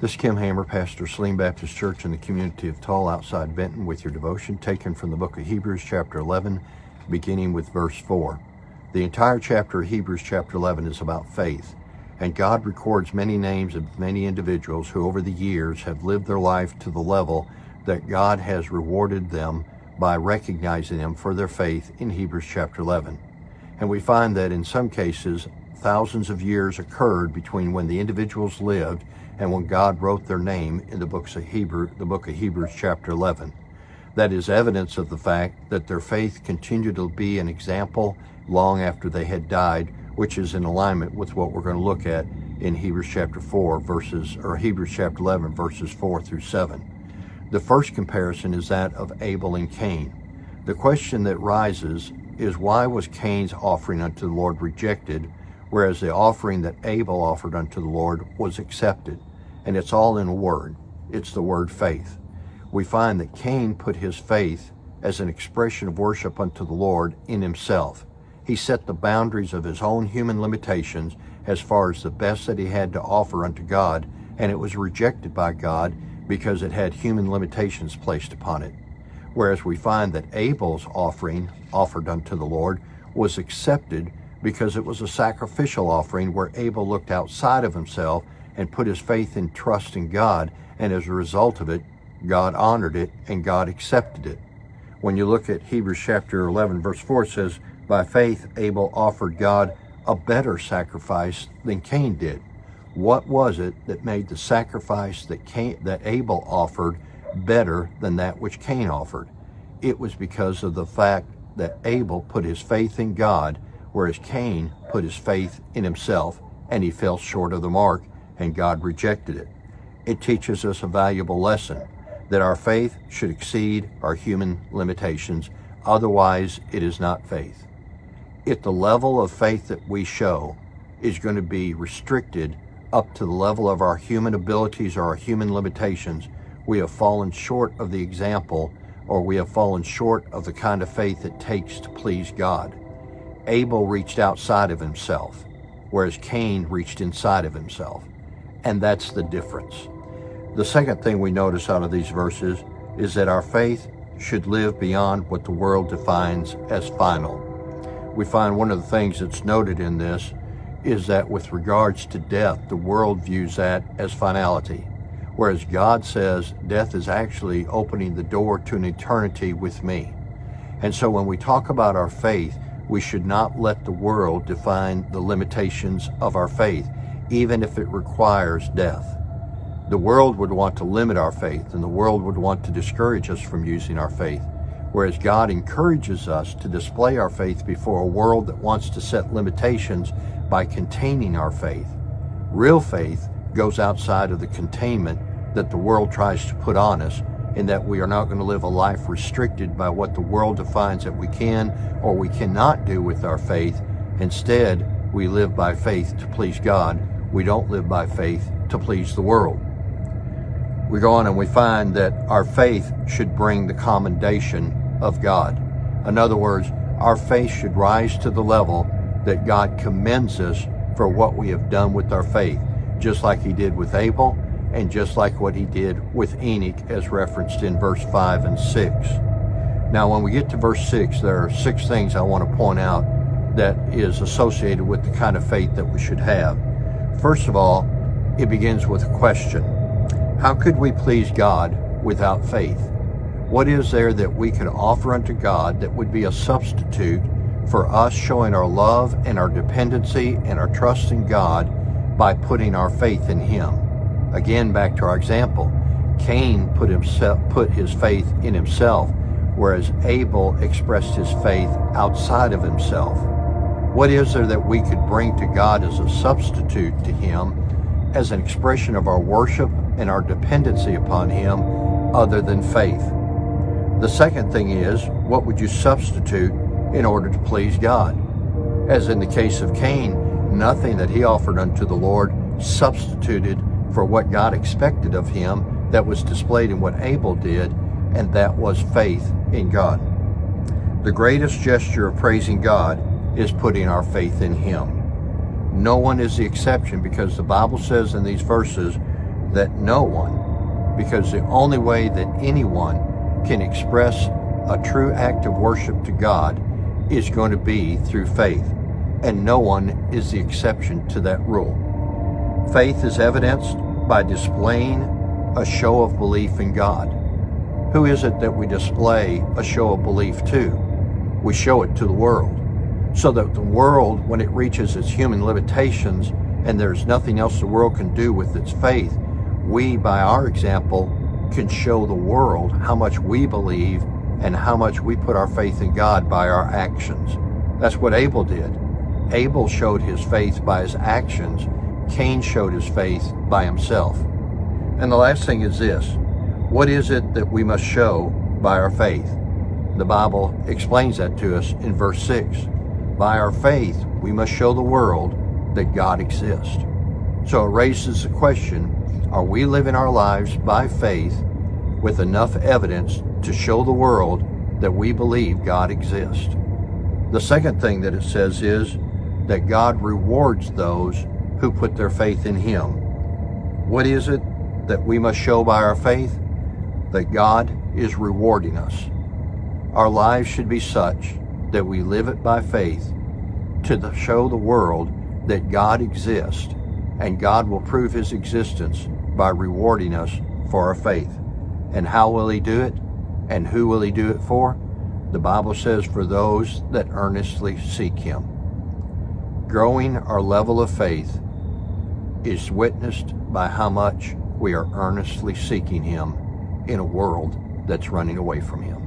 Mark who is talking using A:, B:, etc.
A: This is Kim Hammer, pastor of Saline Baptist Church in the community of Tull outside Benton, with your devotion taken from the book of Hebrews chapter 11, beginning with verse 4. The entire chapter of Hebrews chapter 11 is about faith, and God records many names of many individuals who over the years have lived their life to the level that God has rewarded them by recognizing them for their faith in Hebrews chapter 11. And we find that in some cases, thousands of years occurred between when the individuals lived and when God wrote their name in the book of Hebrews chapter 11. That is evidence of the fact that their faith continued to be an example long after they had died, which is in alignment with what we're going to look at in Hebrews chapter 11 verses 4 through 7. The first comparison is that of Abel and Cain. The question that rises is, why was Cain's offering unto the Lord rejected, whereas the offering that Abel offered unto the Lord was accepted? And it's all in a word. It's the word faith. We find that Cain put his faith as an expression of worship unto the Lord in himself. He set the boundaries of his own human limitations as far as the best that he had to offer unto God, and it was rejected by God because it had human limitations placed upon it. Whereas we find that Abel's offering offered unto the Lord was accepted because it was a sacrificial offering where Abel looked outside of himself and put his faith and trust in God, and as a result of it, God honored it and God accepted it. When you look at Hebrews chapter 11 verse 4, it says, by faith Abel offered God a better sacrifice than Cain did. What was it that made the sacrifice that Abel offered better than that which Cain offered? It was because of the fact that Abel put his faith in God, whereas Cain put his faith in himself, and he fell short of the mark, and God rejected it. It teaches us a valuable lesson, that our faith should exceed our human limitations, otherwise it is not faith. If the level of faith that we show is going to be restricted up to the level of our human abilities or our human limitations, we have fallen short of the example, or we have fallen short of the kind of faith it takes to please God. Abel reached outside of himself, whereas Cain reached inside of himself. And that's the difference. The second thing we notice out of these verses is that our faith should live beyond what the world defines as final. We find one of the things that's noted in this is that with regards to death, the world views that as finality, whereas God says death is actually opening the door to an eternity with me. And so when we talk about our faith, we should not let the world define the limitations of our faith, even if it requires death. The world would want to limit our faith, and the world would want to discourage us from using our faith, whereas God encourages us to display our faith before a world that wants to set limitations by containing our faith. Real faith goes outside of the containment that the world tries to put on us, in that we are not going to live a life restricted by what the world defines that we can or we cannot do with our faith. Instead, we live by faith to please God. We don't live by faith to please the world. We go on and we find that our faith should bring the commendation of God. In other words, our faith should rise to the level that God commends us for what we have done with our faith, just like he did with Abel and just like what he did with Enoch, as referenced in verse 5 and 6. Now, when we get to verse 6, there are 6 things I want to point out that is associated with the kind of faith that we should have. First of all, it begins with a question. How could we please God without faith? What is there that we could offer unto God that would be a substitute for us showing our love and our dependency and our trust in God by putting our faith in him? Again, back to our example, Cain put his faith in himself, whereas Abel expressed his faith outside of himself. What is there that we could bring to God as a substitute to him, as an expression of our worship and our dependency upon him, other than faith? The second thing is, what would you substitute in order to please God? As in the case of Cain, nothing that he offered unto the Lord substituted for what God expected of him that was displayed in what Abel did, and that was faith in God. The greatest gesture of praising God is putting our faith in him. No one is the exception, because the Bible says in these verses that no one, because the only way that anyone can express a true act of worship to God is going to be through faith, and no one is the exception to that rule. Faith is evidenced by displaying a show of belief in God. Who is it that we display a show of belief to? We show it to the world, so that the world, when it reaches its human limitations and there's nothing else the world can do with its faith, we, by our example, can show the world how much we believe and how much we put our faith in God by our actions. That's what Abel did. Abel showed his faith by his actions. Cain showed his faith by himself. And the last thing is this: what is it that we must show by our faith? The Bible explains that to us in verse 6. By our faith, we must show the world that God exists. So it raises the question, are we living our lives by faith with enough evidence to show the world that we believe God exists? The second thing that it says is that God rewards those who put their faith in Him. What is it that we must show by our faith? That God is rewarding us. Our lives should be such that we live it by faith to show the world that God exists, and God will prove His existence by rewarding us for our faith. And how will He do it? And who will He do it for? The Bible says, for those that earnestly seek Him. Growing our level of faith is witnessed by how much we are earnestly seeking Him in a world that's running away from Him.